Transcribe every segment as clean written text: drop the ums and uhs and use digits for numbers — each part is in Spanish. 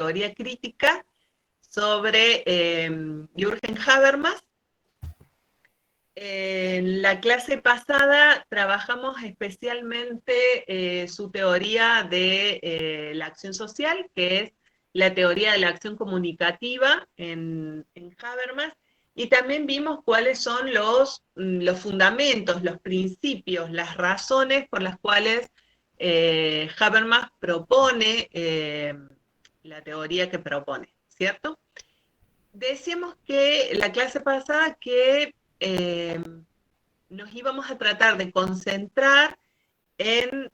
teoría crítica sobre Jürgen Habermas. En la clase pasada trabajamos especialmente su teoría de la acción social, que es la teoría de la acción comunicativa en Habermas, y también vimos cuáles son los fundamentos, los principios, las razones por las cuales Habermas propone la teoría que propone, ¿cierto? Decíamos que la clase pasada que nos íbamos a tratar de concentrar en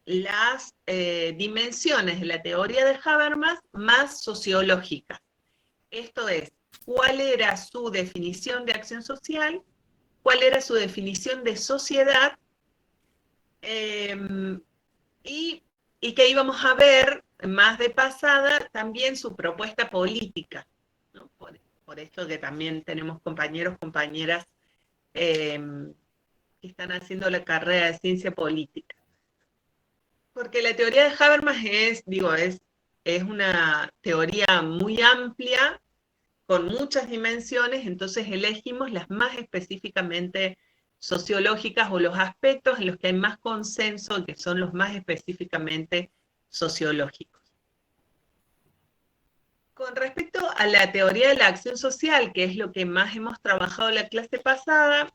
las dimensiones de la teoría de Habermas más sociológicas. Esto es, cuál era su definición de acción social, cuál era su definición de sociedad, y que íbamos a ver más de pasada también su propuesta política, ¿no? Por esto que también tenemos compañeros, compañeras que están haciendo la carrera de ciencia política. Porque la teoría de Habermas es una teoría muy amplia, con muchas dimensiones, entonces elegimos las más específicamente sociológicas o los aspectos en los que hay más consenso, que son los más específicamente sociológicos. Con respecto a la teoría de la acción social, que es lo que más hemos trabajado en la clase pasada,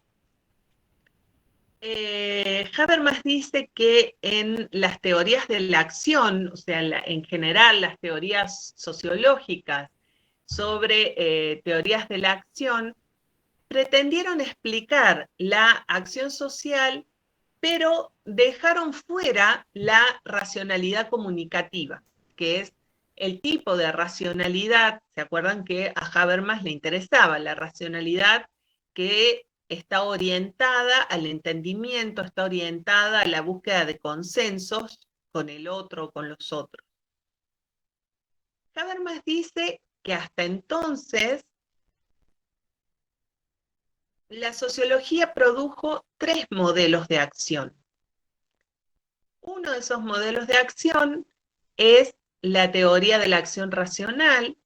Habermas dice que en las teorías de la acción, o sea, en general las teorías sociológicas sobre teorías de la acción, pretendieron explicar la acción social, pero dejaron fuera la racionalidad comunicativa, que es el tipo de racionalidad. ¿Se acuerdan que a Habermas le interesaba la racionalidad que está orientada al entendimiento, está orientada a la búsqueda de consensos con el otro o con los otros? Habermas dice que hasta entonces la sociología produjo 3 modelos de acción. Uno de esos modelos de acción es la teoría de la acción racional,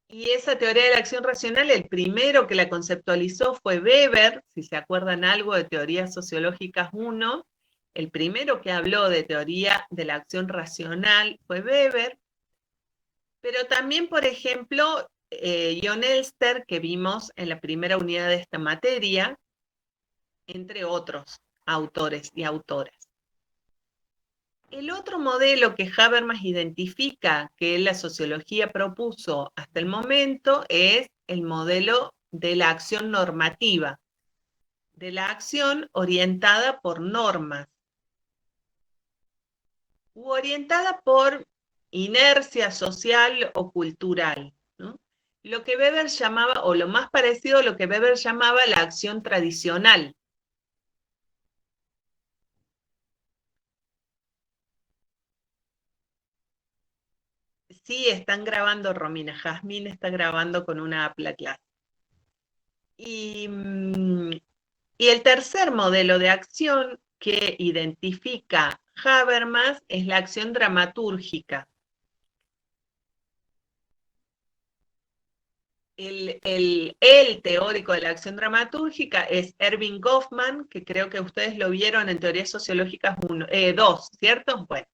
y esa teoría de la acción racional, el primero que la conceptualizó fue Weber. Si se acuerdan algo de Teorías Sociológicas 1, el primero que habló de teoría de la acción racional fue Weber, pero también, por ejemplo, John Elster, que vimos en la primera unidad de esta materia, entre otros autores y autoras. El otro modelo que Habermas identifica que la sociología propuso hasta el momento es el modelo de la acción normativa, de la acción orientada por normas, u orientada por inercia social o cultural, ¿no? Lo que Weber llamaba, o lo más parecido a lo que Weber llamaba la acción tradicional. Sí, están grabando, Romina. Jazmín está grabando con una Apple Class. Y el tercer modelo de acción que identifica Habermas es la acción dramatúrgica. El teórico de la acción dramatúrgica es Erving Goffman, que creo que ustedes lo vieron en Teorías Sociológicas 2, ¿cierto? Bueno,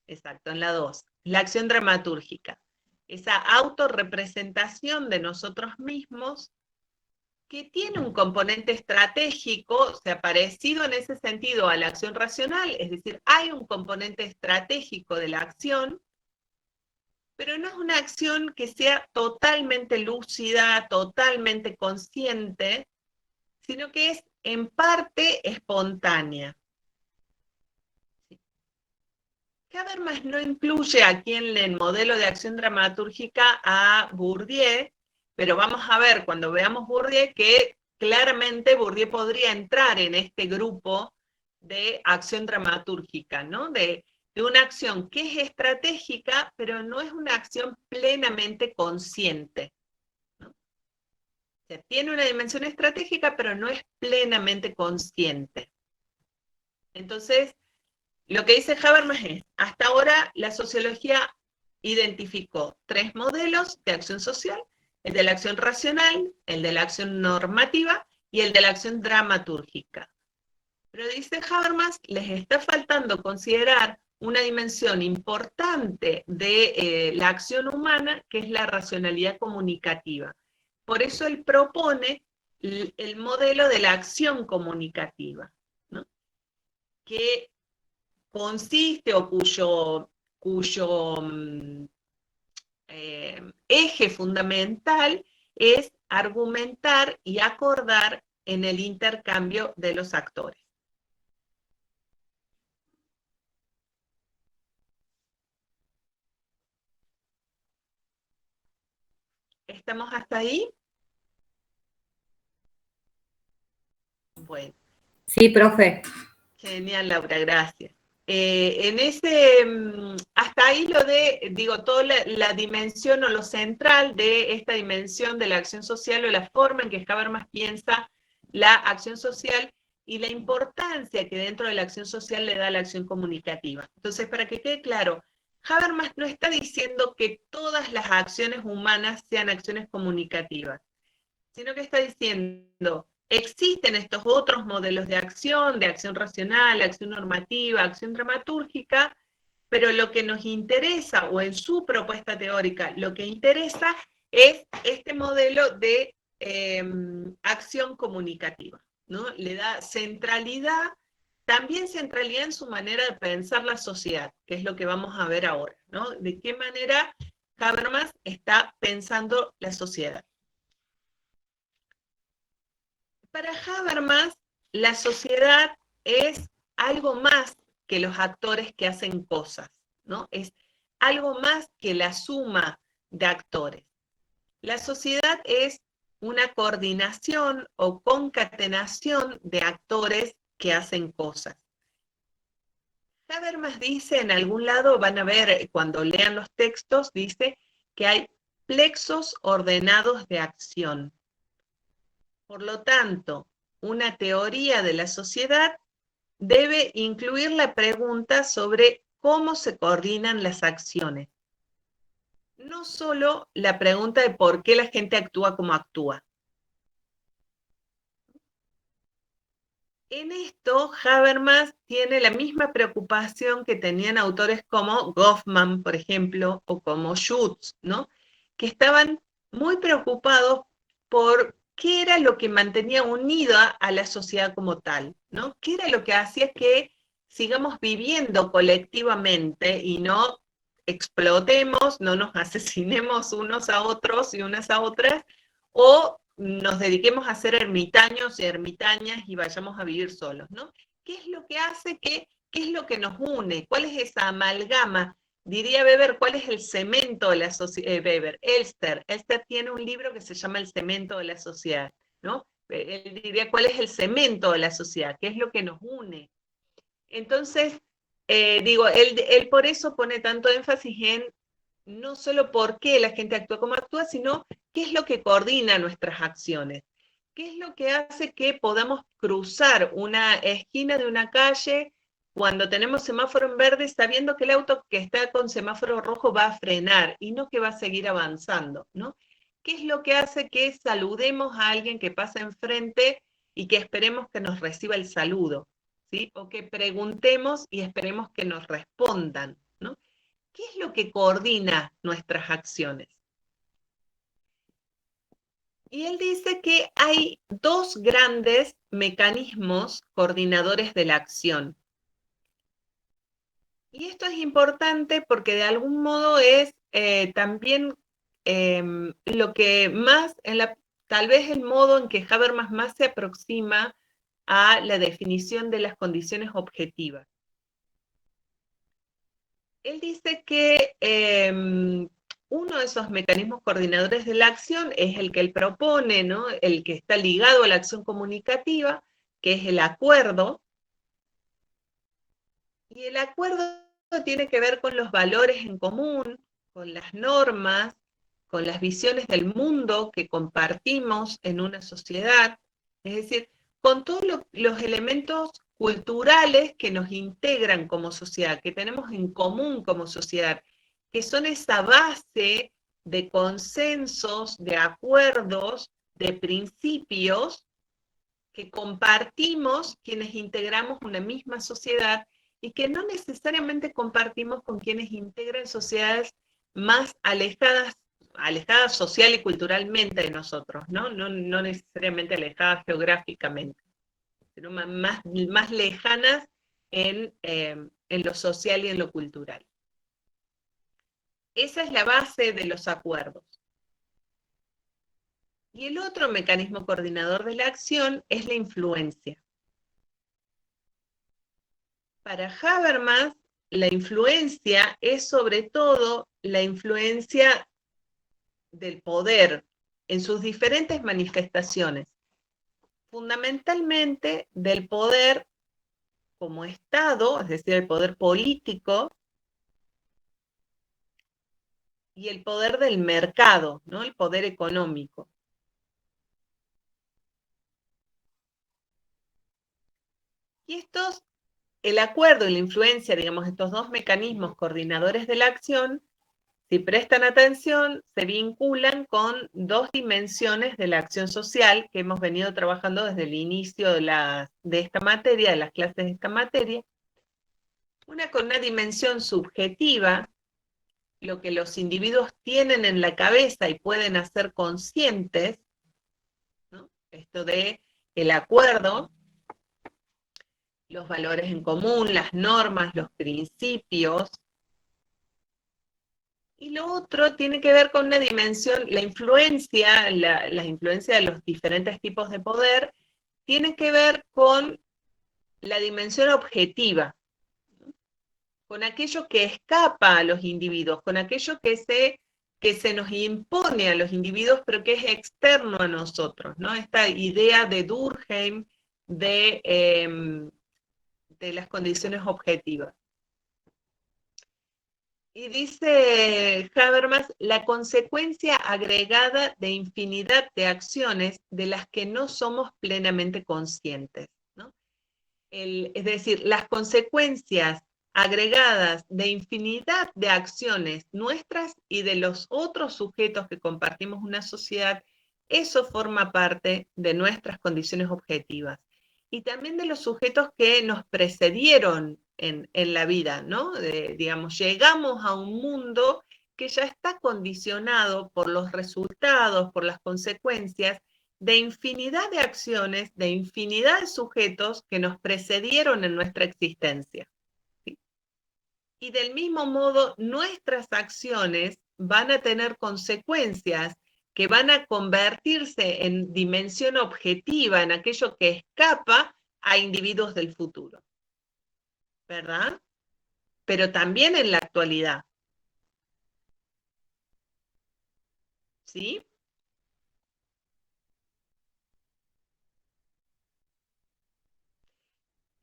exacto, en la 2. La acción dramatúrgica. Esa autorrepresentación de nosotros mismos que tiene un componente estratégico, o sea, parecido en ese sentido a la acción racional, es decir, hay un componente estratégico de la acción, pero no es una acción que sea totalmente lúcida, totalmente consciente, sino que es en parte espontánea. Habermas no incluye aquí en el modelo de acción dramatúrgica a Bourdieu, pero vamos a ver cuando veamos Bourdieu que claramente Bourdieu podría entrar en este grupo de acción dramatúrgica, ¿no? De una acción que es estratégica, pero no es una acción plenamente consciente, ¿no? O sea, tiene una dimensión estratégica, pero no es plenamente consciente. Entonces, lo que dice Habermas es, hasta ahora la sociología identificó 3 modelos de acción social: el de la acción racional, el de la acción normativa y el de la acción dramatúrgica. Pero dice Habermas, les está faltando considerar una dimensión importante de la acción humana, que es la racionalidad comunicativa. Por eso él propone el modelo de la acción comunicativa, ¿no? Que consiste o cuyo eje fundamental es argumentar y acordar en el intercambio de los actores. ¿Estamos hasta ahí? Bueno. Sí, profe. Genial, Laura, gracias. En ese, hasta ahí lo de, digo, toda la dimensión o lo central de esta dimensión de la acción social o la forma en que Habermas piensa la acción social y la importancia que dentro de la acción social le da a la acción comunicativa. Entonces, para que quede claro, Habermas no está diciendo que todas las acciones humanas sean acciones comunicativas, sino que está diciendo, existen estos otros modelos de acción racional, acción normativa, acción dramatúrgica, pero lo que nos interesa, o en su propuesta teórica, lo que interesa es este modelo de acción comunicativa, ¿no? Le da centralidad, también centralidad en su manera de pensar la sociedad, que es lo que vamos a ver ahora, ¿no? De qué manera Habermas está pensando la sociedad. Para Habermas, la sociedad es algo más que los actores que hacen cosas, ¿no? Es algo más que la suma de actores. La sociedad es una coordinación o concatenación de actores que hacen cosas. Habermas dice en algún lado, van a ver cuando lean los textos, dice que hay plexos ordenados de acción. Por lo tanto, una teoría de la sociedad debe incluir la pregunta sobre cómo se coordinan las acciones. No solo la pregunta de por qué la gente actúa como actúa. En esto, Habermas tiene la misma preocupación que tenían autores como Goffman, por ejemplo, o como Schutz, ¿no? Que estaban muy preocupados por qué era lo que mantenía unida a la sociedad como tal, ¿no? ¿Qué era lo que hacía que sigamos viviendo colectivamente y no explotemos, no nos asesinemos unos a otros y unas a otras, o nos dediquemos a ser ermitaños y ermitañas y vayamos a vivir solos, ¿no? ¿Qué es lo que hace qué es lo que nos une? ¿Cuál es esa amalgama? Diría Weber, ¿cuál es el cemento de la sociedad? Weber, Elster tiene un libro que se llama El cemento de la sociedad, ¿no? Él diría, ¿cuál es el cemento de la sociedad? ¿Qué es lo que nos une? Entonces, digo, él por eso pone tanto énfasis en no solo por qué la gente actúa como actúa, sino qué es lo que coordina nuestras acciones. ¿Qué es lo que hace que podamos cruzar una esquina de una calle cuando tenemos semáforo en verde, sabiendo que el auto que está con semáforo rojo va a frenar y no que va a seguir avanzando, ¿no? ¿Qué es lo que hace que saludemos a alguien que pasa enfrente y que esperemos que nos reciba el saludo, ¿sí? O que preguntemos y esperemos que nos respondan, ¿no? ¿Qué es lo que coordina nuestras acciones? Y él dice que hay 2 grandes mecanismos coordinadores de la acción. Y esto es importante porque de algún modo es también lo que más, tal vez el modo en que Habermas más se aproxima a la definición de las condiciones objetivas. Él dice que uno de esos mecanismos coordinadores de la acción es el que él propone, ¿no? El que está ligado a la acción comunicativa, que es el acuerdo. Y el acuerdo tiene que ver con los valores en común, con las normas, con las visiones del mundo que compartimos en una sociedad. Es decir, con todos los elementos culturales que nos integran como sociedad, que tenemos en común como sociedad, que son esa base de consensos, de acuerdos, de principios que compartimos quienes integramos una misma sociedad y que no necesariamente compartimos con quienes integran sociedades más alejadas social y culturalmente de nosotros, ¿no? No necesariamente alejadas geográficamente, sino más lejanas en lo social y en lo cultural. Esa es la base de los acuerdos. Y el otro mecanismo coordinador de la acción es la influencia. Para Habermas, la influencia es sobre todo la influencia del poder en sus diferentes manifestaciones, fundamentalmente del poder como Estado, es decir, el poder político, y el poder del mercado, ¿no? El poder económico. Y el acuerdo y la influencia, digamos, estos dos mecanismos coordinadores de la acción, si prestan atención, se vinculan con dos dimensiones de la acción social que hemos venido trabajando desde el inicio de esta materia, de las clases de esta materia. Una con una dimensión subjetiva, lo que los individuos tienen en la cabeza y pueden hacer conscientes, ¿no? Esto de el acuerdo, los valores en común, las normas, los principios. Y lo otro tiene que ver con una dimensión, la influencia de los diferentes tipos de poder, tiene que ver con la dimensión objetiva, con aquello que escapa a los individuos, con aquello que se nos impone a los individuos, pero que es externo a nosotros, ¿no? Esta idea de Durkheim de las condiciones objetivas. Y dice Habermas, la consecuencia agregada de infinidad de acciones de las que no somos plenamente conscientes, ¿no? Es decir, las consecuencias agregadas de infinidad de acciones nuestras y de los otros sujetos que compartimos una sociedad, eso forma parte de nuestras condiciones objetivas. Y también de los sujetos que nos precedieron en la vida, ¿no? Digamos, llegamos a un mundo que ya está condicionado por los resultados, por las consecuencias de infinidad de acciones, de infinidad de sujetos que nos precedieron en nuestra existencia. ¿Sí? Y del mismo modo, nuestras acciones van a tener consecuencias que van a convertirse en dimensión objetiva, en aquello que escapa a individuos del futuro. ¿Verdad? Pero también en la actualidad. ¿Sí?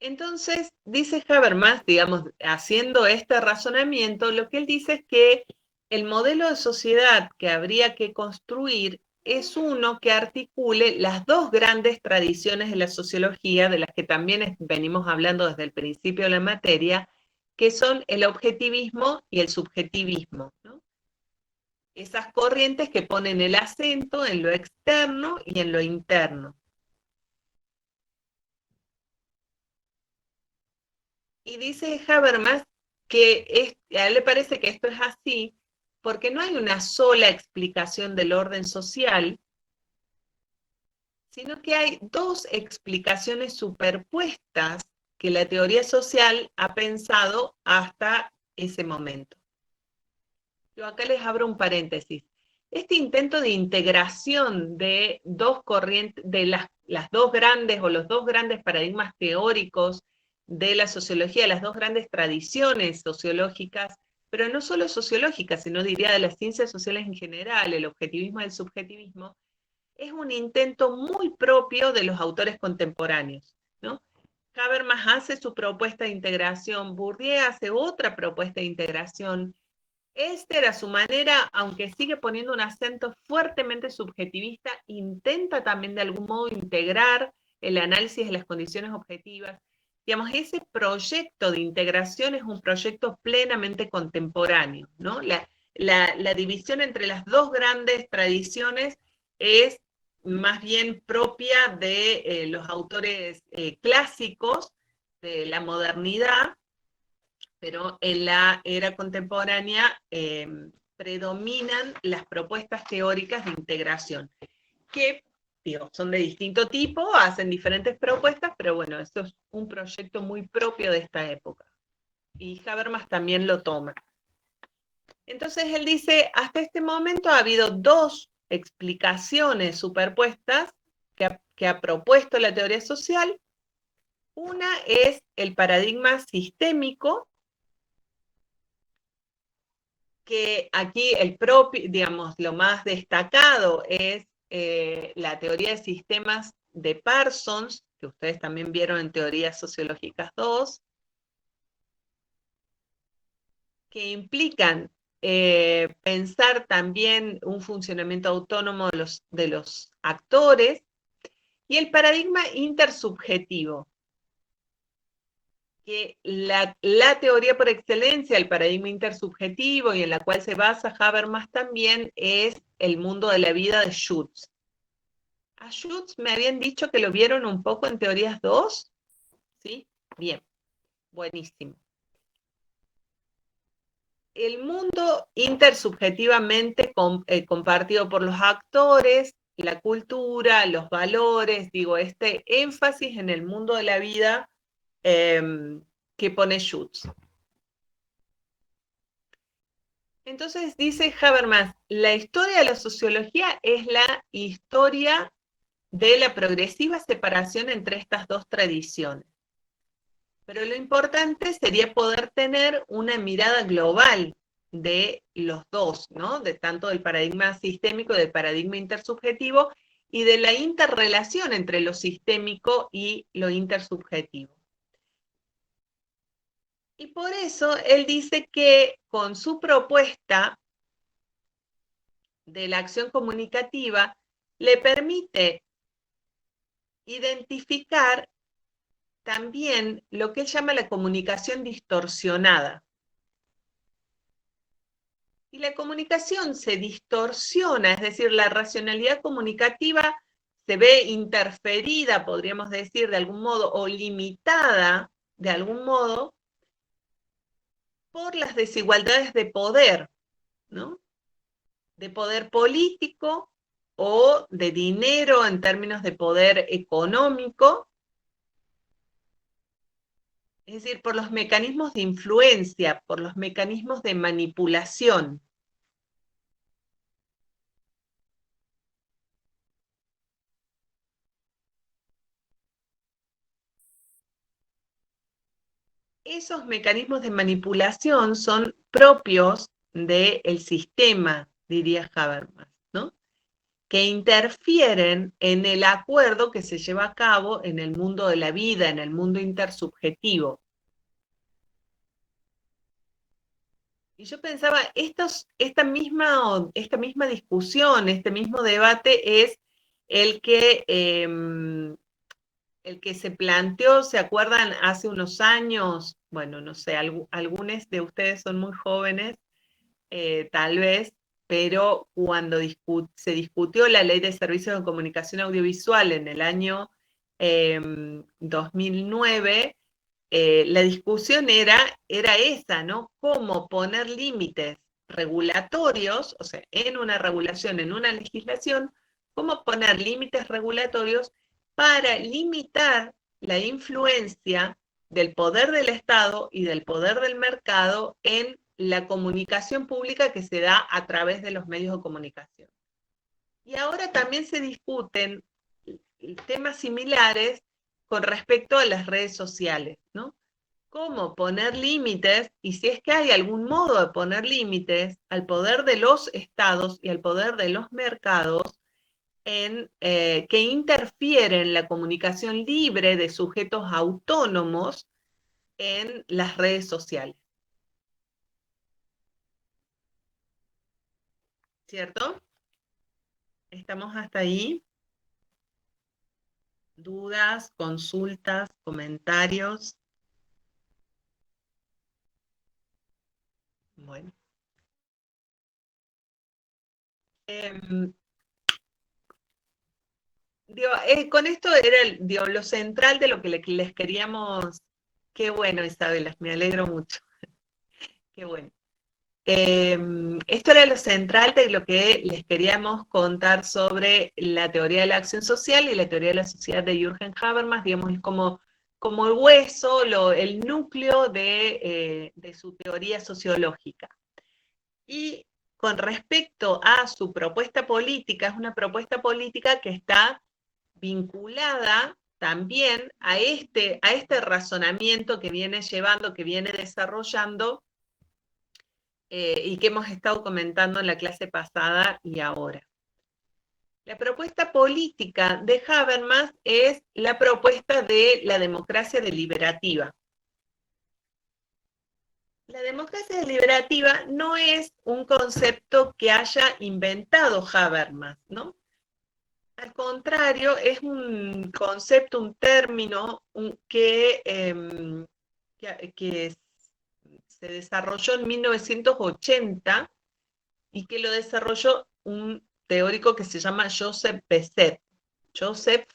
Entonces, dice Habermas, digamos, haciendo este razonamiento, lo que él dice es que el modelo de sociedad que habría que construir es uno que articule las dos grandes tradiciones de la sociología, de las que también venimos hablando desde el principio de la materia, que son el objetivismo y el subjetivismo, ¿no? Esas corrientes que ponen el acento en lo externo y en lo interno. Y dice Habermas que a él le parece que esto es así porque no hay una sola explicación del orden social, sino que hay dos explicaciones superpuestas que la teoría social ha pensado hasta ese momento. Yo acá les abro un paréntesis. Este intento de integración de dos corrientes, de las dos grandes o los dos grandes paradigmas teóricos de la sociología, las dos grandes tradiciones sociológicas, pero no solo sociológicas, sino diría de las ciencias sociales en general, el objetivismo y el subjetivismo, es un intento muy propio de los autores contemporáneos, ¿no? Habermas hace su propuesta de integración, Bourdieu hace otra propuesta de integración. Esta era su manera, aunque sigue poniendo un acento fuertemente subjetivista, intenta también de algún modo integrar el análisis de las condiciones objetivas. digamos, ese proyecto de integración es un proyecto plenamente contemporáneo, ¿no? La división entre las dos grandes tradiciones es más bien propia de los autores clásicos de la modernidad, pero en la era contemporánea predominan las propuestas teóricas de integración, que digo, son de distinto tipo, hacen diferentes propuestas, pero bueno, esto es un proyecto muy propio de esta época. Y Habermas también lo toma. Entonces él dice, hasta este momento ha habido dos explicaciones superpuestas que ha propuesto la teoría social. Una es el paradigma sistémico, que aquí el propio, digamos, lo más destacado es la teoría de sistemas de Parsons, que ustedes también vieron en Teorías Sociológicas 2, que implican pensar también un funcionamiento autónomo de los actores, y el paradigma intersubjetivo, que la teoría por excelencia, el paradigma intersubjetivo, y en la cual se basa Habermas también, es el mundo de la vida de Schutz. A Schutz me habían dicho que lo vieron un poco en Teorías 2, ¿sí? Bien, buenísimo. El mundo intersubjetivamente compartido por los actores, la cultura, los valores, digo, este énfasis en el mundo de la vida que pone Schutz. Entonces dice Habermas, la historia de la sociología es la historia de la progresiva separación entre estas dos tradiciones. Pero lo importante sería poder tener una mirada global de los dos, ¿no? De tanto del paradigma sistémico, del paradigma intersubjetivo y de la interrelación entre lo sistémico y lo intersubjetivo. Y por eso él dice que con su propuesta de la acción comunicativa le permite identificar también lo que él llama la comunicación distorsionada. Y la comunicación se distorsiona, es decir, la racionalidad comunicativa se ve interferida, podríamos decir, de algún modo, o limitada de algún modo, por las desigualdades de poder, ¿no? De poder político o de dinero en términos de poder económico, es decir, por los mecanismos de influencia, por los mecanismos de manipulación. Esos mecanismos de manipulación son propios del sistema, diría Habermas, ¿no? Que interfieren en el acuerdo que se lleva a cabo en el mundo de la vida, en el mundo intersubjetivo. Y yo pensaba, esta misma discusión, este mismo debate es el que, el que se planteó, ¿se acuerdan? Hace unos años, bueno, no sé, algunos de ustedes son muy jóvenes, tal vez, pero cuando se discutió la ley de servicios de comunicación audiovisual en el año 2009, la discusión era esa, ¿no? Cómo poner límites regulatorios, o sea, en una regulación, en una legislación, cómo poner límites regulatorios para limitar la influencia del poder del Estado y del poder del mercado en la comunicación pública que se da a través de los medios de comunicación. Y ahora también se discuten temas similares con respecto a las redes sociales, ¿no? Cómo poner límites, y si es que hay algún modo de poner límites al poder de los estados y al poder de los mercados que interfieren en la comunicación libre de sujetos autónomos en las redes sociales. ¿Cierto? ¿Estamos hasta ahí? ¿Dudas, consultas, comentarios? Bueno. Em, con esto era lo central de lo que les queríamos. Qué bueno, Isabela, me alegro mucho. Qué bueno. Esto era lo central de lo que les queríamos contar sobre la teoría de la acción social y la teoría de la sociedad de Jürgen Habermas, digamos, es como el hueso, el núcleo de su teoría sociológica. Y con respecto a su propuesta política, es una propuesta política que está vinculada también a este razonamiento que viene llevando, que viene desarrollando y que hemos estado comentando en la clase pasada y ahora. La propuesta política de Habermas es la propuesta de la democracia deliberativa. La democracia deliberativa no es un concepto que haya inventado Habermas, ¿no? Al contrario, es un concepto, un término que se desarrolló en 1980 y que lo desarrolló un teórico que se llama Joseph Bessette. Joseph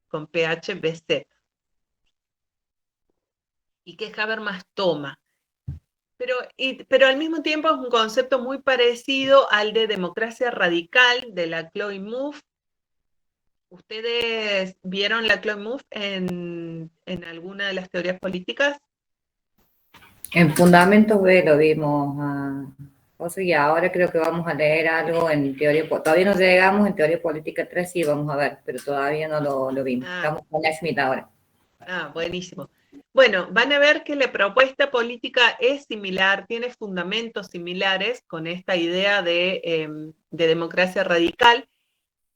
con PH Bessette. Y que Habermas toma. Pero al mismo tiempo es un concepto muy parecido al de democracia radical de la Chloe Mouffe. ¿Ustedes vieron la Chloe Mouffe en alguna de las teorías políticas? En Fundamentos B lo vimos, José, y ahora creo que vamos a leer algo en teoría, todavía no llegamos en teoría política 3, sí, vamos a ver, pero todavía no lo vimos. Estamos con la Schmidt ahora. Buenísimo. Bueno, van a ver que la propuesta política es similar, tiene fundamentos similares con esta idea de democracia radical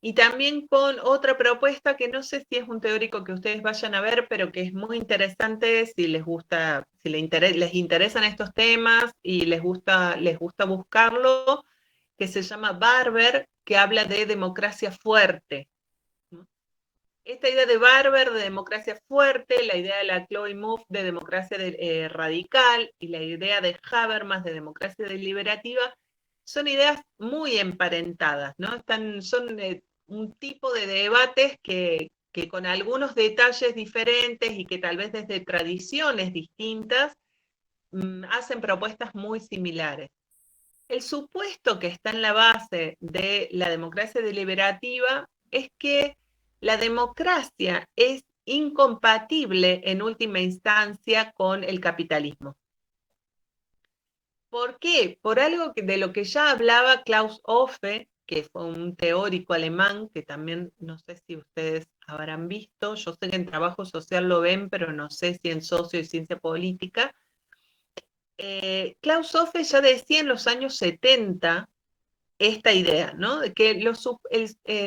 y también con otra propuesta que no sé si es un teórico que ustedes vayan a ver, pero que es muy interesante si les gusta, si les interesan estos temas y les gusta buscarlo, que se llama Barber, que habla de democracia fuerte. Esta idea de Barber, de democracia fuerte, la idea de la Chloe Mouffe de democracia radical y la idea de Habermas de democracia deliberativa son ideas muy emparentadas, ¿no? Son un tipo de debates que con algunos detalles diferentes y que tal vez desde tradiciones distintas hacen propuestas muy similares. El supuesto que está en la base de la democracia deliberativa es que la democracia es incompatible en última instancia con el capitalismo. ¿Por qué? Por algo de lo que ya hablaba Klaus Hofe, que fue un teórico alemán, que también no sé si ustedes habrán visto, yo sé que en trabajo social lo ven, pero no sé si en socio y ciencia política. Klaus Hofe ya decía en los años 70 esta idea, ¿no? De que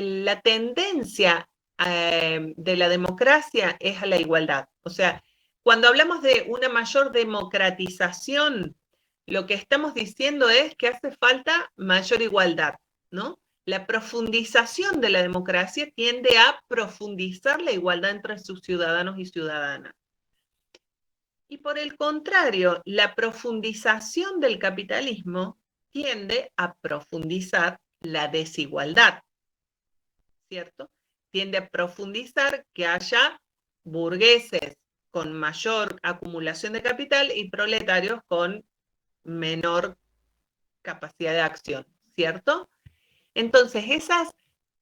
la tendencia de la democracia es a la igualdad. O sea, cuando hablamos de una mayor democratización, lo que estamos diciendo es que hace falta mayor igualdad, ¿no? La profundización de la democracia tiende a profundizar la igualdad entre sus ciudadanos y ciudadanas. Y por el contrario, la profundización del capitalismo tiende a profundizar la desigualdad, ¿cierto? Tiende a profundizar que haya burgueses con mayor acumulación de capital y proletarios con menor capacidad de acción, ¿cierto? Entonces, esas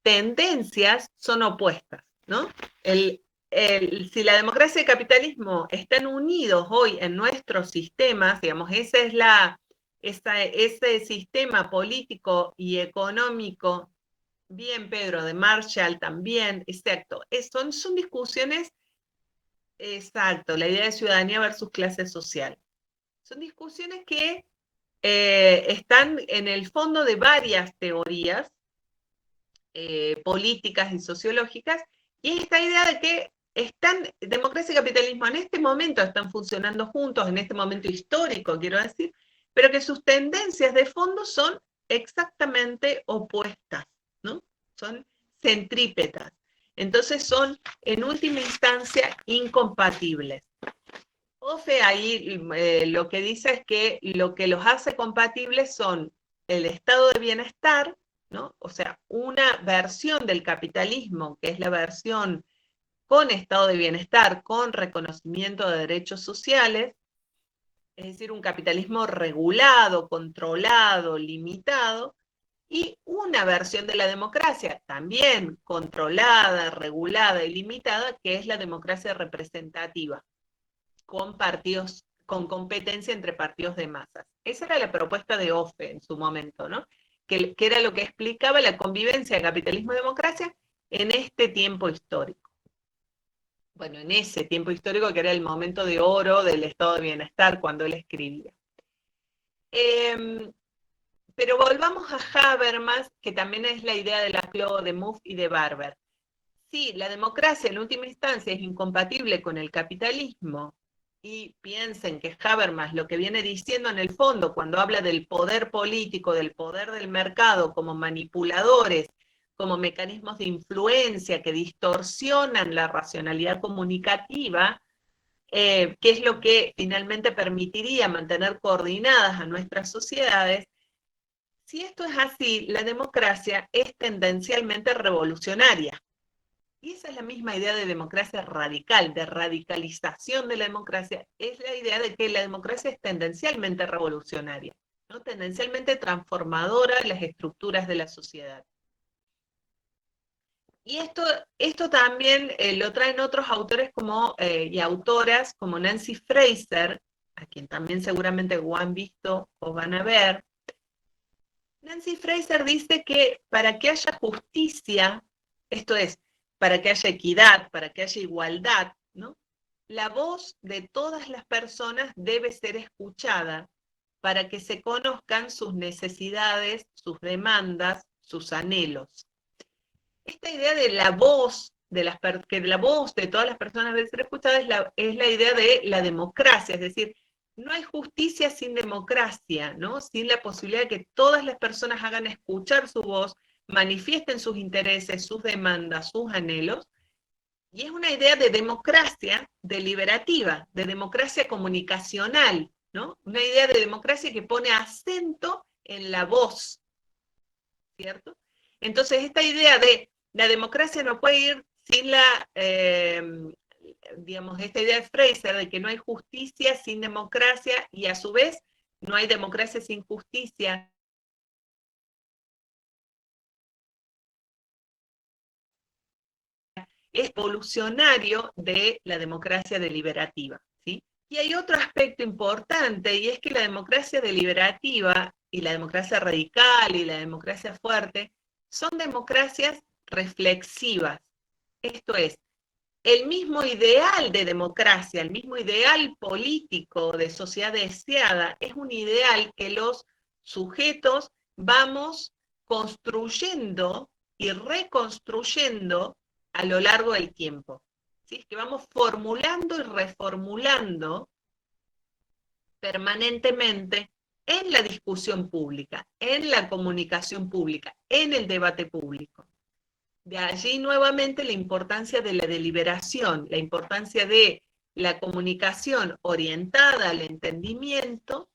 tendencias son opuestas, ¿no? Si la democracia y el capitalismo están unidos hoy en nuestros sistemas, digamos, ese sistema político y económico, bien Pedro, de Marshall también, exacto, son discusiones, exacto, la idea de ciudadanía versus clase social. Son discusiones que están en el fondo de varias teorías políticas y sociológicas, y esta idea de que democracia y capitalismo en este momento están funcionando juntos, en este momento histórico, quiero decir, pero que sus tendencias de fondo son exactamente opuestas, ¿no? Son centrípetas. Entonces son, en última instancia, incompatibles. OFE ahí lo que dice es que lo que los hace compatibles son el estado de bienestar, ¿no? O sea, una versión del capitalismo, que es la versión con estado de bienestar, con reconocimiento de derechos sociales, es decir, un capitalismo regulado, controlado, limitado, y una versión de la democracia, también controlada, regulada y limitada, que es la democracia representativa, con partidos, con competencia entre partidos de masas. Esa era la propuesta de OFE en su momento, ¿no? Que era lo que explicaba la convivencia de capitalismo y democracia en este tiempo histórico. Bueno, en ese tiempo histórico que era el momento de oro del estado de bienestar cuando él escribía. Pero volvamos a Habermas, que también es la idea de Laclau, de Mouffe y de Barber. Sí, la democracia en última instancia es incompatible con el capitalismo, y piensen que Habermas lo que viene diciendo en el fondo cuando habla del poder político, del poder del mercado como manipuladores, como mecanismos de influencia que distorsionan la racionalidad comunicativa, que es lo que finalmente permitiría mantener coordinadas a nuestras sociedades. Si esto es así, la democracia es tendencialmente revolucionaria. Y esa es la misma idea de democracia radical, de radicalización de la democracia, es la idea de que la democracia es tendencialmente revolucionaria, ¿no? Tendencialmente transformadora de las estructuras de la sociedad. Y esto también lo traen otros autores y autoras como Nancy Fraser, a quien también seguramente o han visto o van a ver. Nancy Fraser dice que para que haya justicia, esto es, para que haya equidad, para que haya igualdad, ¿no? La voz de todas las personas debe ser escuchada para que se conozcan sus necesidades, sus demandas, sus anhelos. Esta idea de la voz, que la voz de todas las personas debe ser escuchada, es la idea de la democracia, es decir, no hay justicia sin democracia, ¿no? Sin la posibilidad de que todas las personas hagan escuchar su voz, manifiesten sus intereses, sus demandas, sus anhelos. Y es una idea de democracia deliberativa, de democracia comunicacional, ¿no? Una idea de democracia que pone acento en la voz, ¿cierto? Entonces, esta idea de la democracia no puede ir sin digamos, esta idea de Fraser de que no hay justicia sin democracia y a su vez no hay democracia sin justicia. Es evolucionario de la democracia deliberativa, ¿sí? Y hay otro aspecto importante, y es que la democracia deliberativa y la democracia radical y la democracia fuerte son democracias reflexivas. Esto es, el mismo ideal de democracia, el mismo ideal político de sociedad deseada, es un ideal que los sujetos vamos construyendo y reconstruyendo a lo largo del tiempo. ¿Sí? Es que vamos formulando y reformulando permanentemente en la discusión pública, en la comunicación pública, en el debate público. De allí nuevamente la importancia de la deliberación, la importancia de la comunicación orientada al entendimiento,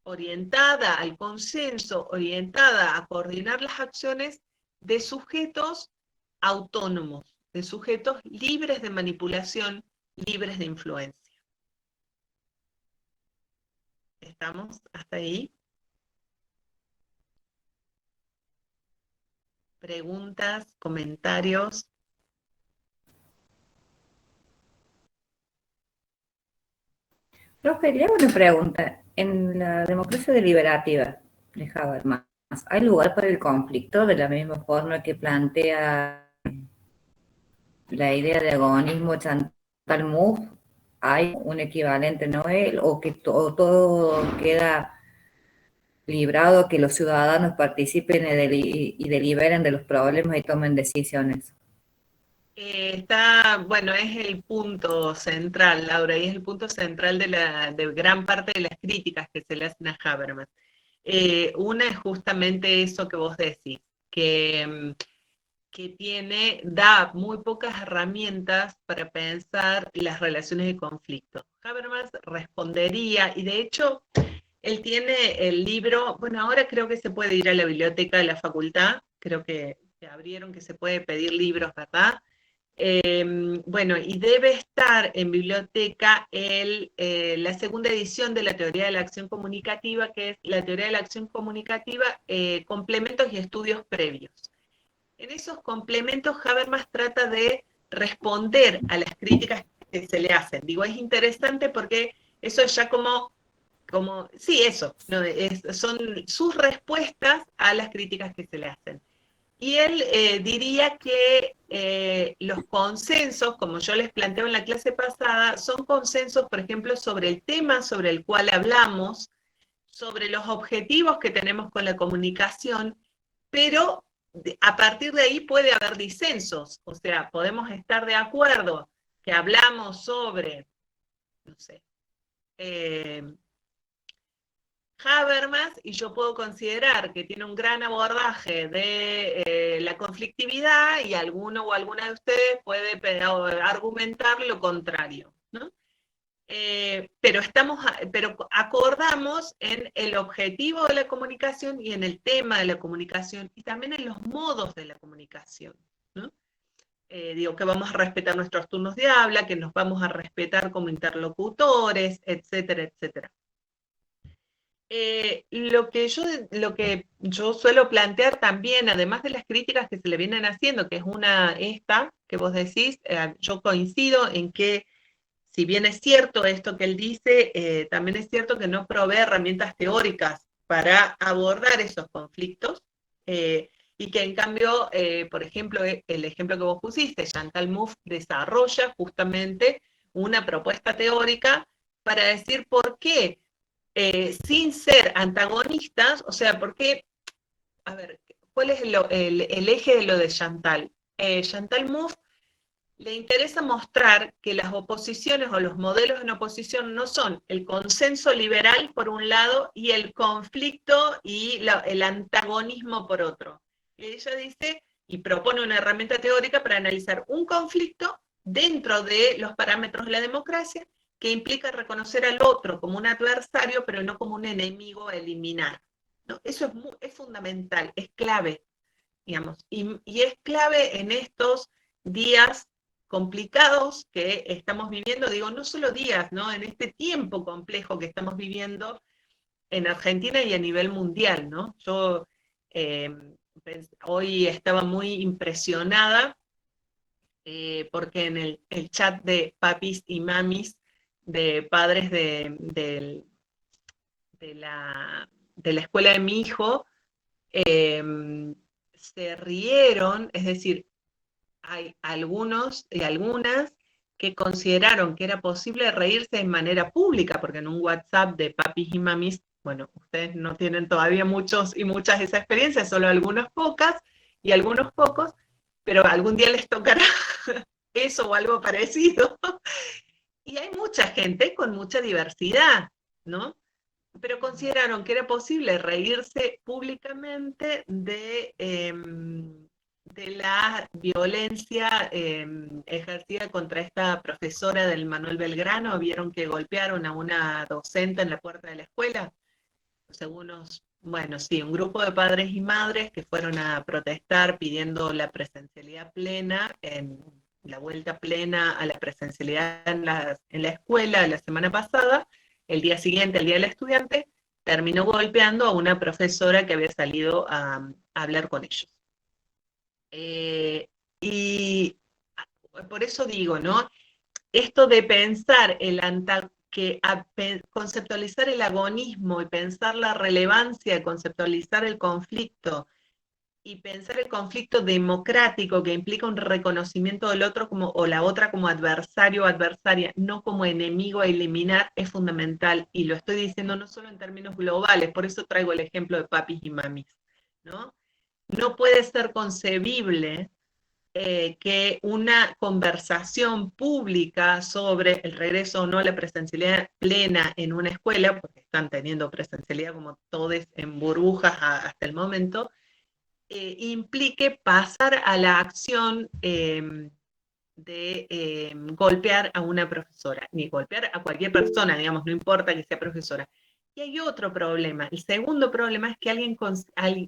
orientada al consenso, orientada a coordinar las acciones de sujetos autónomos, de sujetos libres de manipulación, libres de influencia. ¿Estamos hasta ahí? ¿Preguntas, comentarios? Profe, le hago una pregunta. En la democracia deliberativa de Habermas, ¿hay lugar para el conflicto de la misma forma que plantea la idea de agonismo Chantal Mouffe? ¿Hay un equivalente Noel o que todo queda librado a que los ciudadanos participen y deliberen de los problemas y tomen decisiones? Bueno, es el punto central, Laura, y es el punto central de gran parte de las críticas que se le hacen a Habermas. Una es justamente eso que vos decís, que da muy pocas herramientas para pensar las relaciones de conflicto. Habermas respondería, y de hecho él tiene el libro, bueno, ahora creo que se puede ir a la biblioteca de la facultad, creo que abrieron que se puede pedir libros, ¿verdad? Bueno, y debe estar en biblioteca la segunda edición de la teoría de la acción comunicativa, que es la teoría de la acción comunicativa, complementos y estudios previos. En esos complementos, Habermas trata de responder a las críticas que se le hacen. Digo, es interesante porque eso es ya sí, eso, ¿no? Son sus respuestas a las críticas que se le hacen. Y él diría que los consensos, como yo les planteo en la clase pasada, son consensos, por ejemplo, sobre el tema sobre el cual hablamos, sobre los objetivos que tenemos con la comunicación, pero a partir de ahí puede haber disensos, o sea, podemos estar de acuerdo que hablamos sobre, no sé, Habermas, y yo puedo considerar que tiene un gran abordaje de la conflictividad, y alguno o alguna de ustedes puede argumentar lo contrario, ¿no? Pero acordamos en el objetivo de la comunicación y en el tema de la comunicación y también en los modos de la comunicación, ¿no? Digo que vamos a respetar nuestros turnos de habla, que nos vamos a respetar como interlocutores, etcétera, etcétera. Lo que yo suelo plantear también, además de las críticas que se le vienen haciendo, que es esta que vos decís, yo coincido en que si bien es cierto esto que él dice, también es cierto que no provee herramientas teóricas para abordar esos conflictos, y que en cambio, por ejemplo, el ejemplo que vos pusiste, Chantal Mouffe desarrolla justamente una propuesta teórica para decir por qué, sin ser antagonistas, o sea, por qué, a ver, ¿cuál es el eje de lo de Chantal? Chantal Mouffe le interesa mostrar que las oposiciones o los modelos en oposición no son el consenso liberal por un lado y el conflicto y el antagonismo por otro. Y ella dice y propone una herramienta teórica para analizar un conflicto dentro de los parámetros de la democracia, que implica reconocer al otro como un adversario, pero no como un enemigo a eliminar, ¿no? Eso es fundamental, es clave, digamos, y es clave en estos días complicados que estamos viviendo, digo, no solo días, ¿no? En este tiempo complejo que estamos viviendo en Argentina y a nivel mundial, ¿no? Yo hoy estaba muy impresionada porque en el chat de papis y mamis, de padres de la escuela de mi hijo, se rieron, es decir, hay algunos y algunas que consideraron que era posible reírse de manera pública, porque en un WhatsApp de papis y mamis, bueno, ustedes no tienen todavía muchos y muchas de esa experiencia, solo algunas pocas y algunos pocos, pero algún día les tocará eso o algo parecido. Y hay mucha gente con mucha diversidad, ¿no? Pero consideraron que era posible reírse públicamente de la violencia ejercida contra esta profesora del Manuel Belgrano. Vieron que golpearon a una docente en la puerta de la escuela. Bueno, sí, un grupo de padres y madres que fueron a protestar pidiendo la presencialidad plena, la vuelta plena a la presencialidad en la escuela la semana pasada. El día siguiente, el Día del Estudiante, terminó golpeando a una profesora que había salido a hablar con ellos. Y por eso digo, ¿no? Esto de pensar conceptualizar el agonismo y pensar la relevancia de conceptualizar el conflicto y pensar el conflicto democrático que implica un reconocimiento del otro o la otra como adversario o adversaria, no como enemigo a eliminar, es fundamental. Y lo estoy diciendo no solo en términos globales, por eso traigo el ejemplo de papis y mamis, ¿no? No puede ser concebible que una conversación pública sobre el regreso o no a la presencialidad plena en una escuela, porque están teniendo presencialidad como todos en burbujas hasta el momento, implique pasar a la acción golpear a una profesora, ni golpear a cualquier persona, digamos, no importa que sea profesora. Y hay otro problema. El segundo problema es que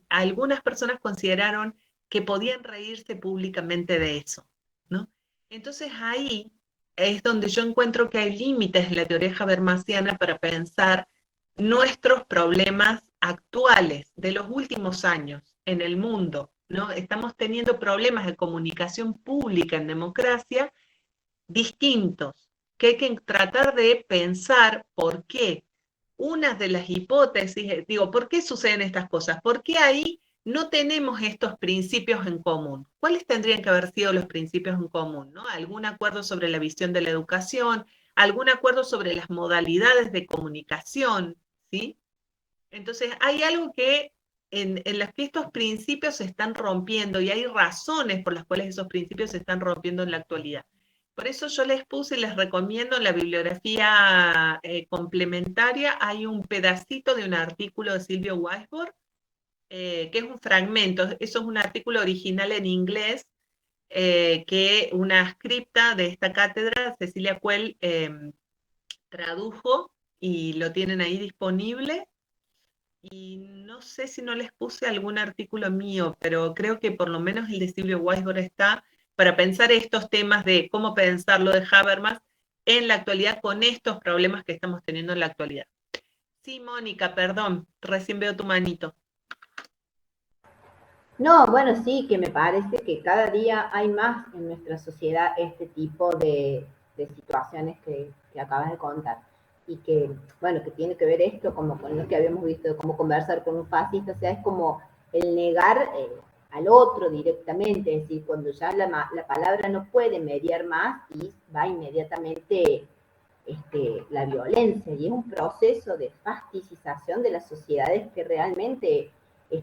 algunas personas consideraron que podían reírse públicamente de eso, ¿no? Entonces ahí es donde yo encuentro que hay límites en la teoría habermasiana para pensar nuestros problemas actuales de los últimos años en el mundo, ¿no? Estamos teniendo problemas de comunicación pública en democracia distintos, que hay que tratar de pensar por qué. Una de las hipótesis, digo, ¿por qué suceden estas cosas? ¿Por qué ahí no tenemos estos principios en común? ¿Cuáles tendrían que haber sido los principios en común? ¿No? ¿Algún acuerdo sobre la visión de la educación? ¿Algún acuerdo sobre las modalidades de comunicación? ¿Sí? Entonces, hay algo que en las que estos principios se están rompiendo y hay razones por las cuales esos principios se están rompiendo en la actualidad. Por eso yo les puse y les recomiendo en la bibliografía complementaria, hay un pedacito de un artículo de Silvio Weisbord, que es un fragmento, eso es un artículo original en inglés, que una scripta de esta cátedra, Cecilia Cuel, tradujo y lo tienen ahí disponible. Y no sé si no les puse algún artículo mío, pero creo que por lo menos el de Silvio Weisbord está para pensar estos temas de cómo pensar lo de Habermas en la actualidad con estos problemas que estamos teniendo en la actualidad. Sí, Mónica, perdón, recién veo tu manito. No, bueno, sí, que me parece que cada día hay más en nuestra sociedad este tipo de situaciones que acabas de contar. Y que, bueno, que tiene que ver esto como con lo que habíamos visto, de cómo conversar con un fascista, o sea, es como el negar al otro directamente, es decir, cuando ya la palabra no puede mediar más y va inmediatamente la violencia, y es un proceso de fasticización de las sociedades que realmente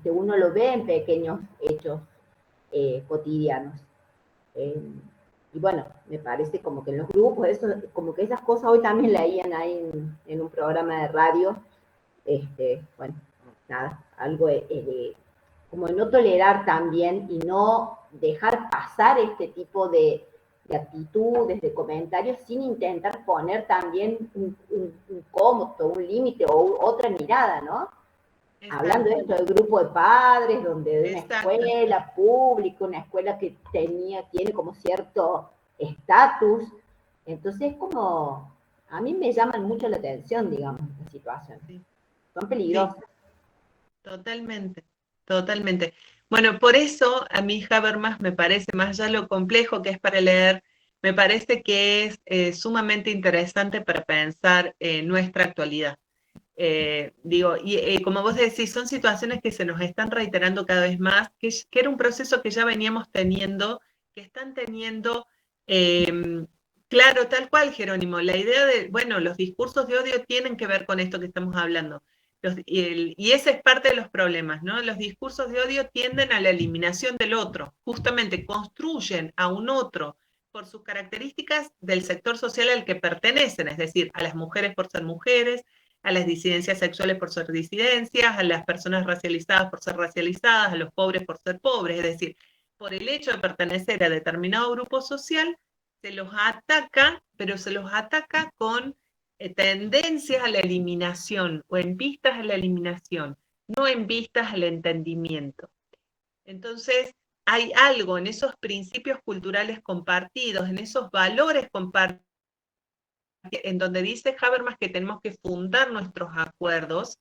uno lo ve en pequeños hechos cotidianos. Y bueno, me parece como que en los grupos, eso, como que esas cosas hoy también leían ahí en un programa de radio, bueno, nada, algo como de no tolerar también y no dejar pasar este tipo de actitudes, de comentarios, sin intentar poner también un cómodo, un límite o otra mirada, ¿no? Exacto. Hablando de esto del grupo de padres, donde de una escuela pública, una escuela que tiene como cierto estatus, entonces como, a mí me llaman mucho la atención, digamos, esta situación. Sí. Son peligrosas. Sí. Totalmente, totalmente. Bueno, por eso a mí Habermas me parece, más allá de lo complejo que es para leer, me parece que es sumamente interesante para pensar nuestra actualidad. Digo, y como vos decís, son situaciones que se nos están reiterando cada vez más, que era un proceso que ya veníamos teniendo, que están teniendo, claro, tal cual, Jerónimo, la idea de, bueno, los discursos de odio tienen que ver con esto que estamos hablando. Y ese es parte de los problemas, ¿no? Los discursos de odio tienden a la eliminación del otro, justamente construyen a un otro por sus características del sector social al que pertenecen, es decir, a las mujeres por ser mujeres, a las disidencias sexuales por ser disidencias, a las personas racializadas por ser racializadas, a los pobres por ser pobres, es decir, por el hecho de pertenecer a determinado grupo social, se los ataca, pero se los ataca con tendencias a la eliminación o en vistas a la eliminación, no en vistas al entendimiento. Entonces, hay algo en esos principios culturales compartidos, en esos valores compartidos, en donde dice Habermas que tenemos que fundar nuestros acuerdos,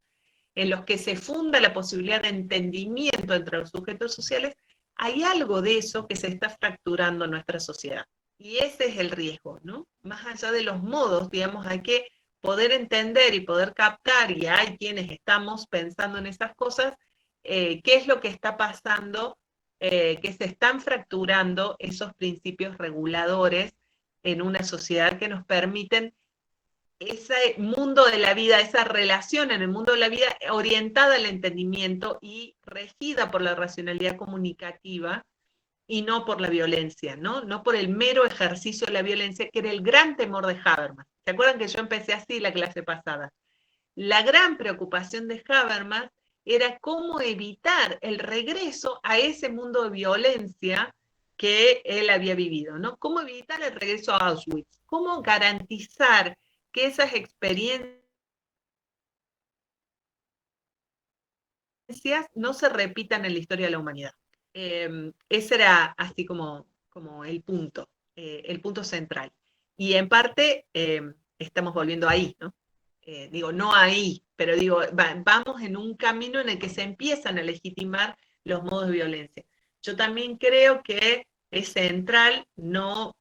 en los que se funda la posibilidad de entendimiento entre los sujetos sociales, hay algo de eso que se está fracturando en nuestra sociedad. Y ese es el riesgo, ¿no? Más allá de los modos, digamos, hay que poder entender y poder captar, y hay quienes estamos pensando en esas cosas, qué es lo que está pasando, que se están fracturando esos principios reguladores en una sociedad que nos permiten ese mundo de la vida, esa relación en el mundo de la vida orientada al entendimiento y regida por la racionalidad comunicativa y no por la violencia, ¿no? No por el mero ejercicio de la violencia, que era el gran temor de Habermas. ¿Se acuerdan que yo empecé así la clase pasada? La gran preocupación de Habermas era cómo evitar el regreso a ese mundo de violencia que él había vivido, ¿no? ¿Cómo evitar el regreso a Auschwitz? ¿Cómo garantizar que esas experiencias no se repitan en la historia de la humanidad? Ese era así como el punto central. Y en parte estamos volviendo ahí, ¿no? Digo, no ahí, pero digo, vamos en un camino en el que se empiezan a legitimar los modos de violencia. Yo también creo que es central no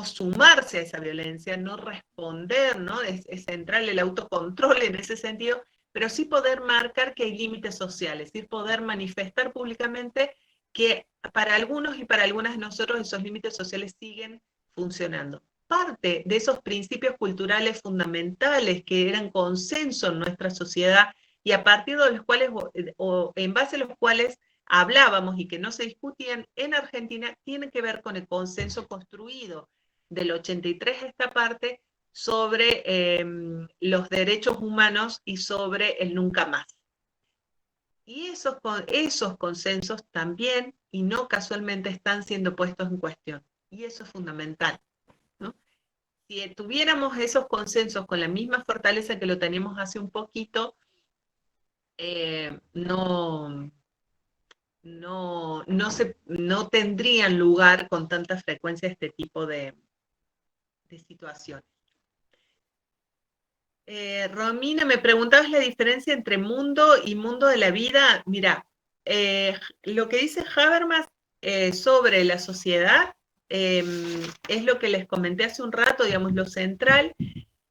sumarse a esa violencia, no responder, ¿no? Es central el autocontrol en ese sentido, pero sí poder marcar que hay límites sociales, y poder manifestar públicamente que para algunos y para algunas de nosotros esos límites sociales siguen funcionando. Parte de esos principios culturales fundamentales que eran consenso en nuestra sociedad y a partir de los cuales, o en base a los cuales hablábamos y que no se discutían en Argentina, tienen que ver con el consenso construido del 83 a esta parte sobre los derechos humanos y sobre el nunca más. Y esos consensos también, y no casualmente, están siendo puestos en cuestión. Y eso es fundamental, ¿no? Si tuviéramos esos consensos con la misma fortaleza que lo teníamos hace un poquito, no tendrían lugar con tanta frecuencia este tipo de situaciones. Romina, me preguntabas la diferencia entre mundo y mundo de la vida. Mira, lo que dice Habermas sobre la sociedad es lo que les comenté hace un rato, digamos, lo central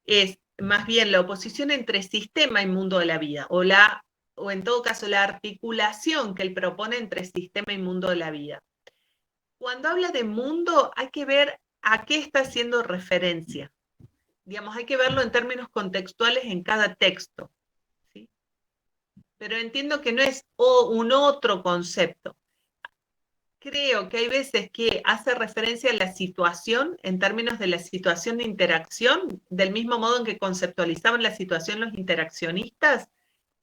es más bien la oposición entre sistema y mundo de la vida, o en todo caso la articulación que él propone entre sistema y mundo de la vida. Cuando habla de mundo, hay que ver a qué está haciendo referencia. Digamos, hay que verlo en términos contextuales en cada texto, ¿sí? Pero entiendo que no es un otro concepto. Creo que hay veces que hace referencia a la situación en términos de la situación de interacción, del mismo modo en que conceptualizaban la situación los interaccionistas.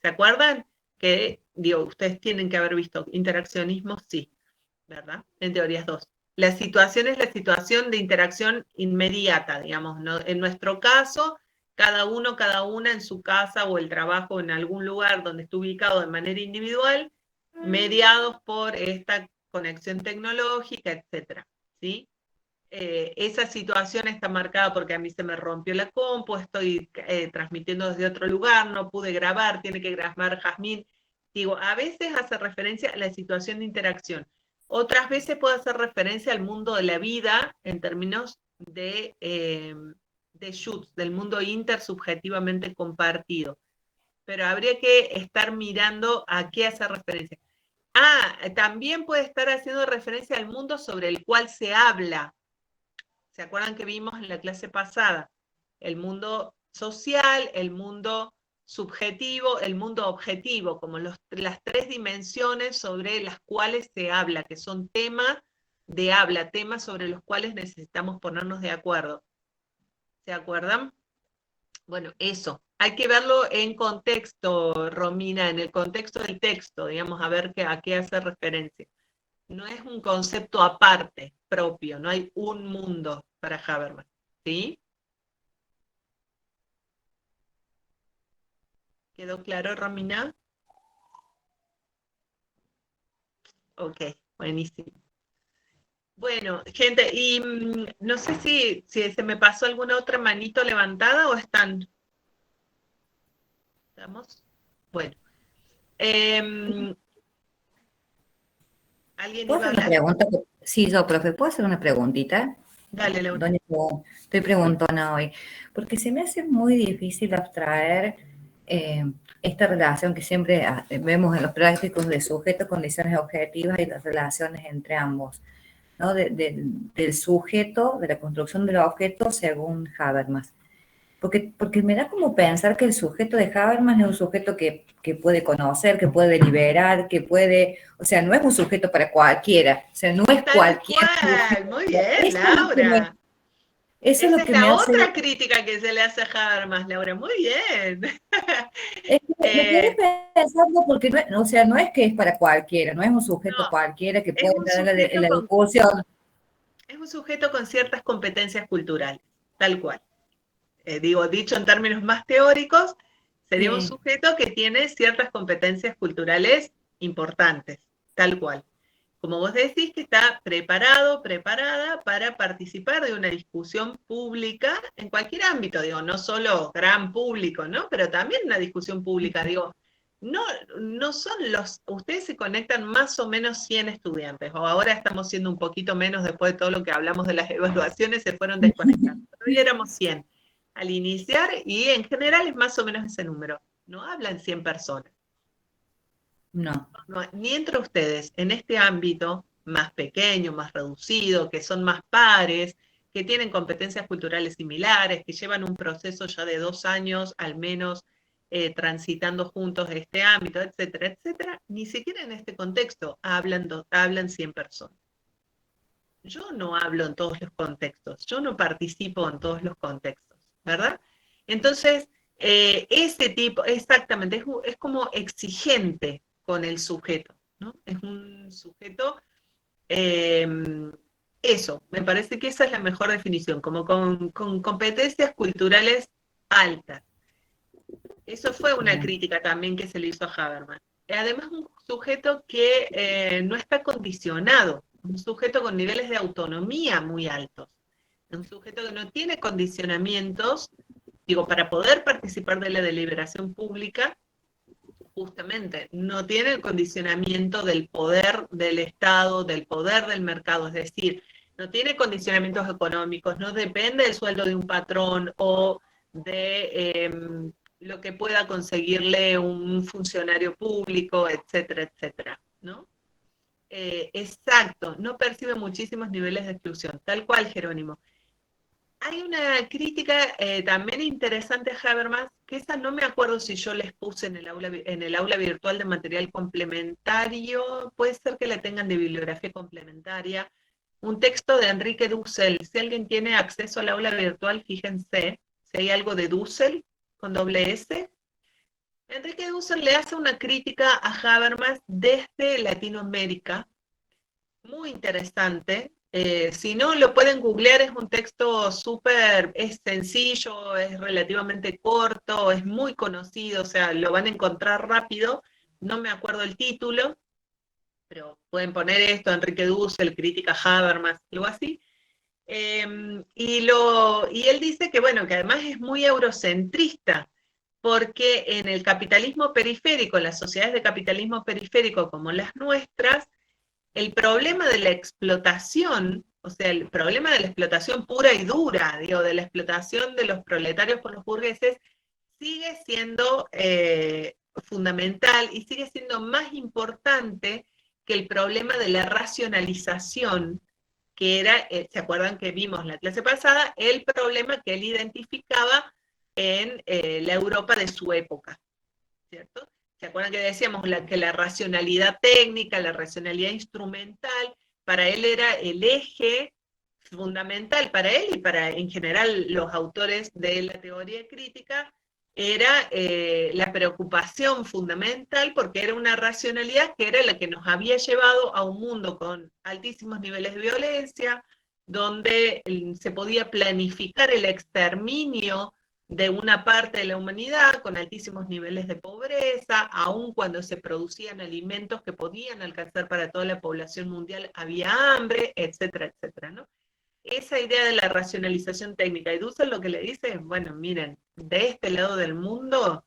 ¿Se acuerdan? Que, digo, ustedes tienen que haber visto interaccionismo, sí, ¿verdad? En teorías 2. La situación es la situación de interacción inmediata, digamos, ¿no? En nuestro caso, cada uno, cada una en su casa o el trabajo en algún lugar donde esté ubicado de manera individual, mediados por esta conexión tecnológica, etcétera, ¿sí? Esa situación está marcada porque a mí se me rompió la compu, estoy transmitiendo desde otro lugar, no pude grabar, tiene que grabar Jazmín. Digo, a veces hace referencia a la situación de interacción. Otras veces puede hacer referencia al mundo de la vida en términos de Schutz, del mundo intersubjetivamente compartido. Pero habría que estar mirando a qué hace referencia. También puede estar haciendo referencia al mundo sobre el cual se habla. ¿Se acuerdan que vimos en la clase pasada? El mundo social, el mundo subjetivo, el mundo objetivo, como las tres dimensiones sobre las cuales se habla, que son temas de habla, temas sobre los cuales necesitamos ponernos de acuerdo. ¿Se acuerdan? Bueno, eso. Hay que verlo en contexto, Romina, en el contexto del texto, digamos, a ver a qué hace referencia. No es un concepto aparte, propio, no hay un mundo para Habermas, ¿sí? ¿Quedó claro, Romina? Ok, buenísimo. Bueno, gente, y no sé si se me pasó alguna otra manito levantada o están. ¿Estamos? Bueno. ¿Alguien ¿Puedo iba a hacer una hablar? pregunta? Sí, yo, profe, ¿puedo hacer una preguntita? Dale, Laura. Doña, estoy preguntona hoy, porque se me hace muy difícil abstraer esta relación que siempre vemos en los prácticos de sujeto, condiciones objetivas y las relaciones entre ambos, ¿no? Del sujeto, de la construcción del objeto según Habermas. Porque me da como pensar que el sujeto de Habermas es un sujeto que puede conocer, que puede deliberar, que puede, o sea, no es un sujeto para cualquiera, o sea, no es Tal cualquier cual, sujeto. muy bien, Eso es lo que Laura. Eso es Esa lo es que me la hace... otra crítica que se le hace a Habermas, Laura. Muy bien. Es que me quedé Eh, pensando porque no, o sea, no es que es para cualquiera, no es un sujeto no, cualquiera que es puede un dar sujeto la con, discusión. es un sujeto con ciertas competencias culturales, tal cual. Digo, dicho en términos más teóricos, sería un Sí, sujeto que tiene ciertas competencias culturales importantes, tal cual. Como vos decís, que está preparado, preparada para participar de una discusión pública en cualquier ámbito, digo, no solo gran público, ¿no? Pero también una discusión pública, digo, no, no son los, ustedes se conectan más o menos 100 estudiantes, o ahora estamos siendo un poquito menos después de todo lo que hablamos de las evaluaciones, se fueron desconectando. Pero hoy éramos 100 al iniciar y en general es más o menos ese número. No hablan 100 personas. no. No, ni entre ustedes, en este ámbito más pequeño, más reducido, que son más pares, que tienen competencias culturales similares, que llevan un proceso ya de 2 años al menos transitando juntos este ámbito, etcétera, etcétera, ni siquiera en este contexto hablan 100 personas. Yo no hablo en todos los contextos, yo no participo en todos los contextos, ¿verdad? Entonces, ese tipo, exactamente, es como exigente con el sujeto, ¿no? Es un sujeto, eh, eso, me parece que esa es la mejor definición, como con competencias culturales altas. Eso fue una Bien. crítica también que se le hizo a Habermas. Además, un sujeto que no está condicionado, un sujeto con niveles de autonomía muy altos, un sujeto que no tiene condicionamientos, digo, para poder participar de la deliberación pública, justamente, no tiene el condicionamiento del poder del Estado, del poder del mercado, es decir, no tiene condicionamientos económicos, no depende del sueldo de un patrón o de lo que pueda conseguirle un funcionario público, etcétera, etcétera, ¿no? Exacto, no percibe muchísimos niveles de exclusión, tal cual, Jerónimo. Hay una crítica también interesante a Habermas, que esa no me acuerdo si yo les puse en el aula virtual de material complementario, puede ser que la tengan de bibliografía complementaria, un texto de Enrique Dussel. Si alguien tiene acceso al aula virtual, fíjense si hay algo de Dussel con doble S. Enrique Dussel le hace una crítica a Habermas desde Latinoamérica, muy interesante. Si no, lo pueden googlear, es un texto súper, es sencillo, es relativamente corto, es muy conocido, o sea, lo van a encontrar rápido. No me acuerdo el título, pero pueden poner esto, Enrique Dussel, crítica a Habermas, algo así. Y él dice que, bueno, que además es muy eurocentrista, porque en el capitalismo periférico, en las sociedades de capitalismo periférico como las nuestras, el problema de la explotación, o sea, el problema de la explotación pura y dura, digo, de la explotación de los proletarios por los burgueses, sigue siendo fundamental y sigue siendo más importante que el problema de la racionalización, que era, ¿se acuerdan que vimos la clase pasada? El problema que él identificaba en la Europa de su época, ¿cierto? ¿Se acuerdan que decíamos que la racionalidad técnica, la racionalidad instrumental, para él era el eje fundamental, para él y para en general los autores de la teoría crítica, era la preocupación fundamental porque era una racionalidad que era la que nos había llevado a un mundo con altísimos niveles de violencia, donde se podía planificar el exterminio de una parte de la humanidad con altísimos niveles de pobreza, aun cuando se producían alimentos que podían alcanzar para toda la población mundial, había hambre, etcétera, etcétera, ¿no? Esa idea de la racionalización técnica, y Dussel lo que le dice es, bueno, miren, de este lado del mundo,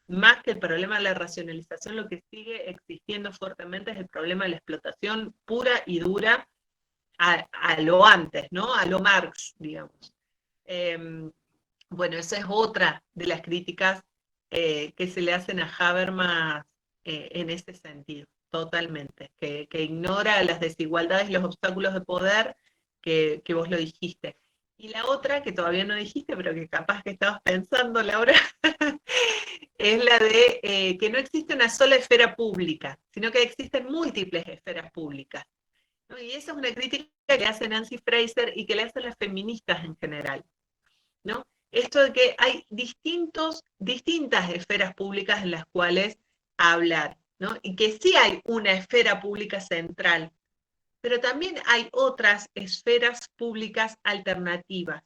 más que el problema de la racionalización, lo que sigue existiendo fuertemente es el problema de la explotación pura y dura a lo antes, ¿no? A lo Marx, digamos. Bueno, esa es otra de las críticas que se le hacen a Habermas en ese sentido, totalmente, que ignora las desigualdades y los obstáculos de poder que vos lo dijiste. Y la otra, que todavía no dijiste, pero que capaz que estabas pensando, Laura, es la de que no existe una sola esfera pública, sino que existen múltiples esferas públicas. ¿no? Y esa es una crítica que hace Nancy Fraser y que le hacen las feministas en general, ¿no? Esto de que hay distintas esferas públicas en las cuales hablar, ¿no? Y que sí hay una esfera pública central, pero también hay otras esferas públicas alternativas.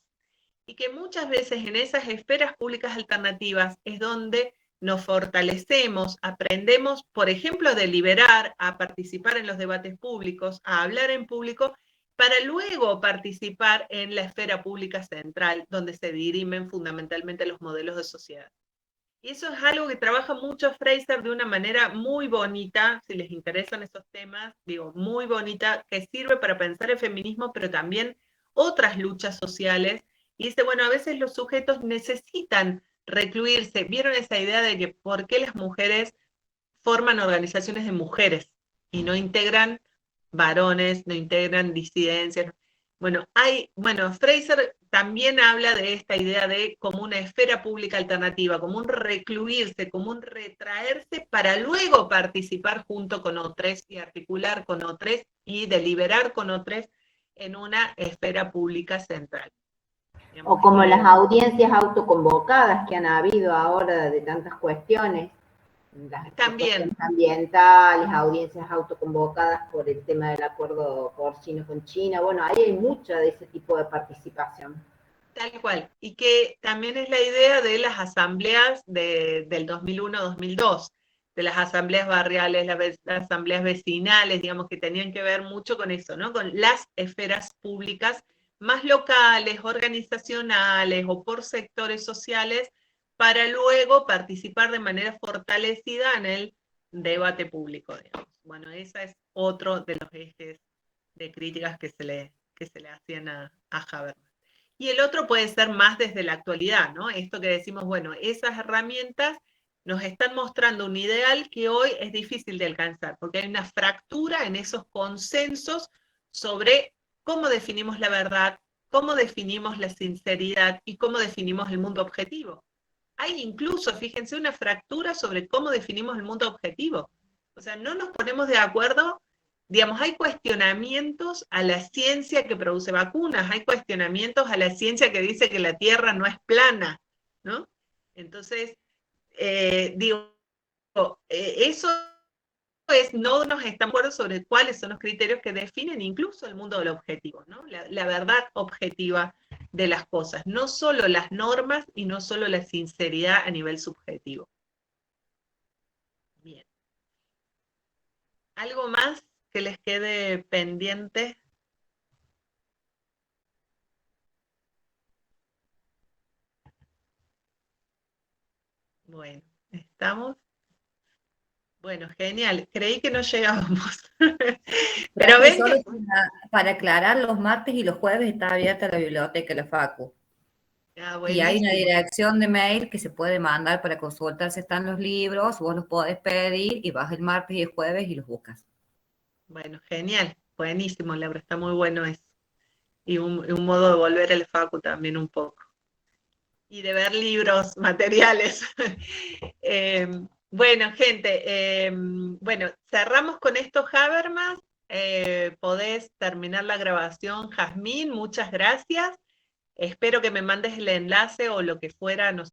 Y que muchas veces en esas esferas públicas alternativas es donde nos fortalecemos, aprendemos, por ejemplo, a deliberar, a participar en los debates públicos, a hablar en público, para luego participar en la esfera pública central, donde se dirimen fundamentalmente los modelos de sociedad. Y eso es algo que trabaja mucho Fraser de una manera muy bonita, si les interesan esos temas, digo, muy bonita, que sirve para pensar el feminismo, pero también otras luchas sociales. Y dice, bueno, a veces los sujetos necesitan recluirse. ¿Vieron esa idea de que por qué las mujeres forman organizaciones de mujeres y no integran varones, no integran disidencias? Bueno, Fraser también habla de esta idea de como una esfera pública alternativa, como un recluirse, como un retraerse para luego participar junto con otros y articular con otros y deliberar con otros en una esfera pública central. O como las audiencias autoconvocadas que han habido ahora de tantas cuestiones, las también ambientales, audiencias autoconvocadas por el tema del acuerdo porcino con China. Bueno, ahí hay mucha de ese tipo de participación. Tal cual. Y que también es la idea de las asambleas del 2001-2002, de las asambleas barriales, las asambleas vecinales, digamos, que tenían que ver mucho con eso, ¿no? Con las esferas públicas más locales, organizacionales o por sectores sociales, para luego participar de manera fortalecida en el debate público, digamos. Bueno, ese es otro de los ejes de críticas que se le hacían a Habermas. Y el otro puede ser más desde la actualidad, ¿no? Esto que decimos, bueno, esas herramientas nos están mostrando un ideal que hoy es difícil de alcanzar, porque hay una fractura en esos consensos sobre cómo definimos la verdad, cómo definimos la sinceridad y cómo definimos el mundo objetivo. Hay incluso, fíjense, una fractura sobre cómo definimos el mundo objetivo. O sea, no nos ponemos de acuerdo, digamos, hay cuestionamientos a la ciencia que produce vacunas, hay cuestionamientos a la ciencia que dice que la Tierra no es plana, ¿no? Entonces, eso es, no nos estamos de acuerdo sobre cuáles son los criterios que definen incluso el mundo del objetivo, ¿no? La verdad objetiva de las cosas, no solo las normas y no solo la sinceridad a nivel subjetivo. Bien. ¿Algo más que les quede pendiente? Bueno, ¿estamos? Bueno, genial. Creí que no llegábamos. Pero ven Solo que... para aclarar, los martes y los jueves está abierta la biblioteca de la Facu. Y hay una dirección de mail que se puede mandar para consultar si están los libros, vos los podés pedir y vas el martes y el jueves y los buscas. Bueno, genial. Buenísimo, Laura, está muy bueno eso. Y un modo de volver al Facu también un poco. Y de ver libros, materiales. Bueno, gente, bueno, cerramos con esto, Habermas. Podés terminar la grabación, Jazmín, muchas gracias. Espero que me mandes el enlace o lo que fuera, no sé.